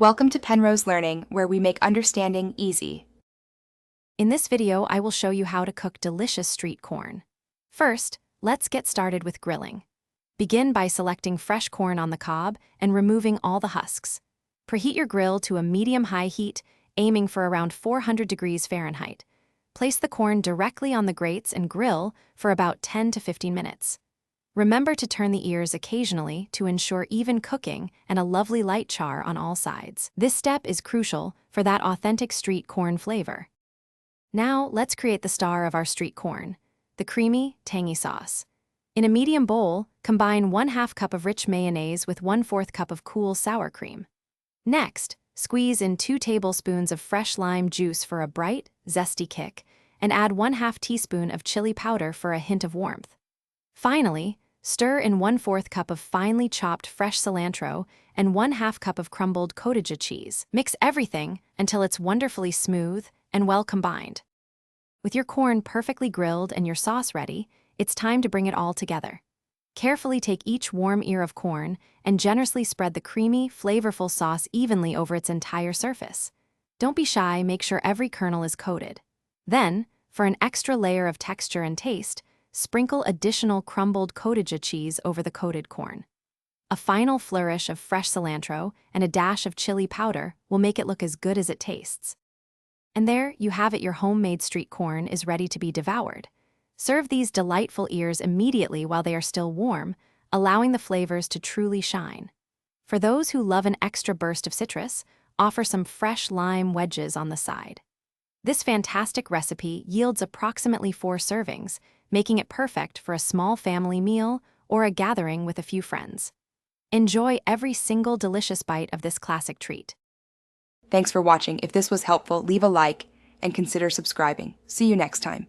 Welcome to Penrose Learning, where we make understanding easy. In this video, I will show you how to cook delicious street corn. First, let's get started with grilling. Begin by selecting fresh corn on the cob and removing all the husks. Preheat your grill to a medium-high heat, aiming for around 400 degrees Fahrenheit. Place the corn directly on the grates and grill for about 10 to 15 minutes. Remember to turn the ears occasionally to ensure even cooking and a lovely light char on all sides. This step is crucial for that authentic street corn flavor. Now, let's create the star of our street corn, the creamy, tangy sauce. In a medium bowl, combine 1/2 cup of rich mayonnaise with 1/4 cup of cool sour cream. Next, squeeze in 2 tablespoons of fresh lime juice for a bright, zesty kick, and add 1/2 teaspoon of chili powder for a hint of warmth. Finally, stir in 1/4 cup of finely chopped fresh cilantro and 1/2 cup of crumbled cotija cheese. Mix everything until it's wonderfully smooth and well combined. With your corn perfectly grilled and your sauce ready, it's time to bring it all together. Carefully take each warm ear of corn and generously spread the creamy, flavorful sauce evenly over its entire surface. Don't be shy, make sure every kernel is coated. Then, for an extra layer of texture and taste, sprinkle additional crumbled cotija cheese over the coated corn. A final flourish of fresh cilantro and a dash of chili powder will make it look as good as it tastes. And there you have it, your homemade street corn is ready to be devoured. Serve these delightful ears immediately while they are still warm, allowing the flavors to truly shine. For those who love an extra burst of citrus, offer some fresh lime wedges on the side. This fantastic recipe yields approximately 4 servings, making it perfect for a small family meal or a gathering with a few friends. Enjoy every single delicious bite of this classic treat. Thanks for watching. If this was helpful, leave a like and consider subscribing. See you next time.